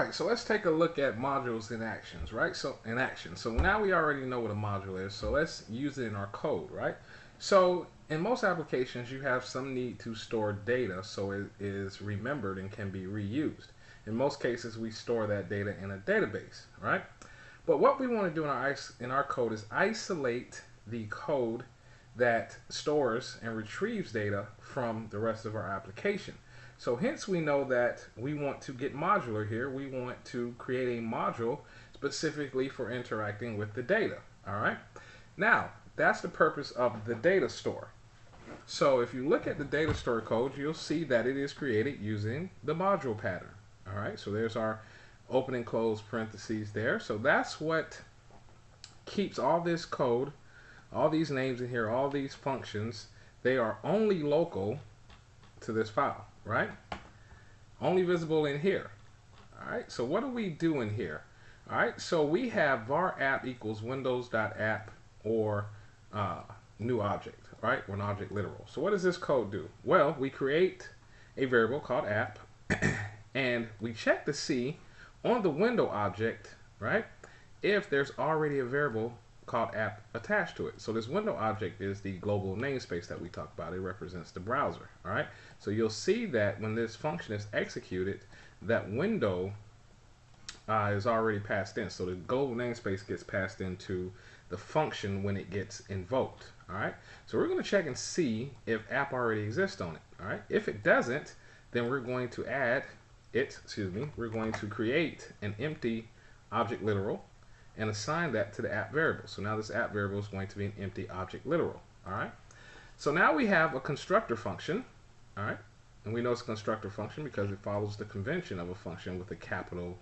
right, so let's take a look at modules in actions, right? So in action. So now we already know what a module is, so let's use it in our code, right? So in most applications, you have some need to store data so it is remembered and can be reused. In most cases, we store that data in a database, right? But what we want to do in our code is isolate the code that stores and retrieves data from the rest of our application. So hence we know that we want to get modular here. We want to create a module specifically for interacting with the data. All right. Now, that's the purpose of the data store. So if you look at the data store code, you'll see that it is created using the module pattern. All right. So there's our open and close parentheses there. So that's what keeps all this code, all these names in here, all these functions, they are only local to this file, right? Only visible in here. All right, so what do we do in here? All right, so we have var app equals windows.app or new object, right? Or an object literal. So what does this code do? Well, we create a variable called app and we check to see on the window object, right, if there's already a variable called app attached to it. So this window object is the global namespace that we talked about. It represents the browser. All right. So you'll see that when this function is executed, that window is already passed in. So the global namespace gets passed into the function when it gets invoked. All right. So we're going to check and see if app already exists on it. All right. If it doesn't, then we're going to add it. We're going to create an empty object literal and assign that to the app variable. So now this app variable is going to be an empty object literal. All right. So now we have a constructor function. All right. And we know it's a constructor function because it follows the convention of a function with a capital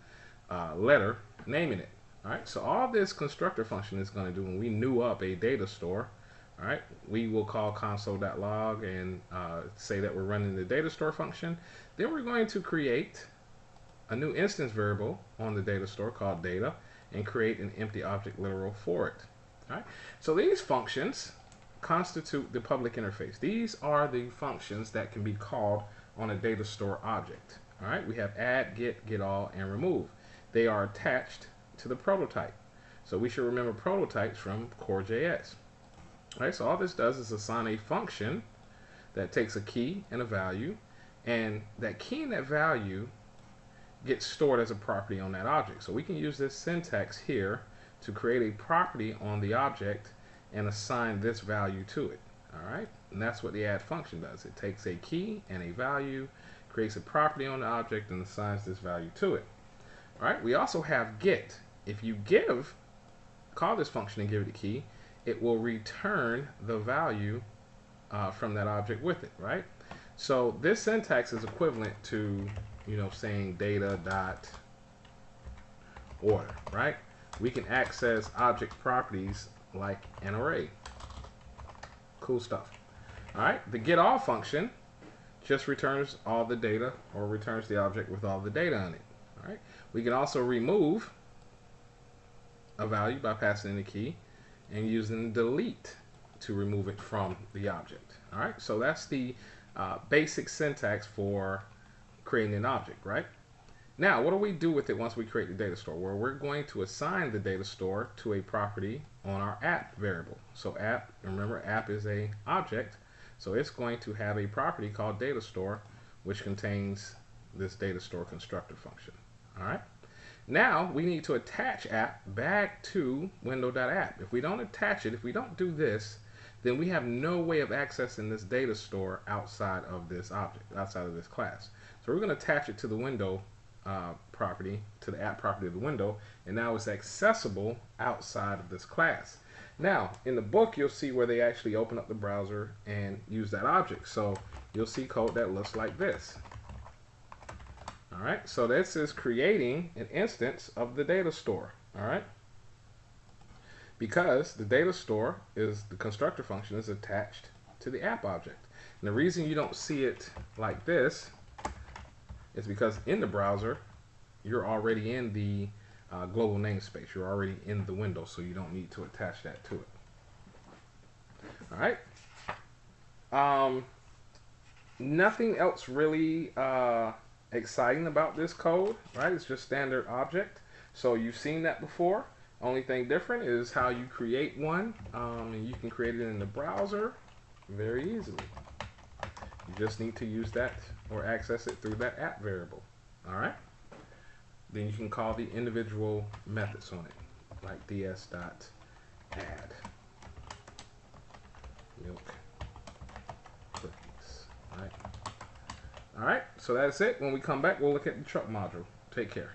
letter naming it. All right. So all this constructor function is going to do when we new up a data store. All right. We will call console.log and say that we're running the data store function. Then we're going to create a new instance variable on the data store called data and create an empty object literal for it. All right. So these functions constitute the public interface. These are the functions that can be called on a data store object. All right. We have add, get all, and remove. They are attached to the prototype. So we should remember prototypes from core.js. All right. So all this does is assign a function that takes a key and a value, and that key and that value gets stored as a property on that object. So we can use this syntax here to create a property on the object and assign this value to it. All right, and that's what the add function does. It takes a key and a value, creates a property on the object, and assigns this value to it. All right, we also have get. If you call this function and give it a key, it will return the value from that object with it, right? So this syntax is equivalent to, saying data dot order, right? We can access object properties like an array. Cool stuff. All right, the get all function just returns all the data or returns the object with all the data on it. All right, we can also remove a value by passing in the key and using delete to remove it from the object. All right, so that's the basic syntax for creating an object, right? Now, what do we do with it once we create the data store? Well, we're going to assign the data store to a property on our app variable. So app, remember, app is a object, so it's going to have a property called data store, which contains this data store constructor function. All right. Now we need to attach app back to window.app. If we don't attach it, if we don't do this, then we have no way of accessing this data store outside of this object, outside of this class. So we're going to attach it to the window property, to the app property of the window, and now it's accessible outside of this class. Now, in the book, you'll see where they actually open up the browser and use that object. So you'll see code that looks like this. All right, so this is creating an instance of the data store. All right, because the data store is the constructor function is attached to the app object. And the reason you don't see it like this is because in the browser, you're already in the global namespace. You're already in the window, so you don't need to attach that to it. All right. Nothing else really exciting about this code, right? It's just standard object. So you've seen that before. Only thing different is how you create one, and you can create it in the browser very easily. You just need to use that or access it through that app variable. All right. Then you can call the individual methods on it, like ds.add milk cookies. All right. All right. So that's it. When we come back, we'll look at the truck module. Take care.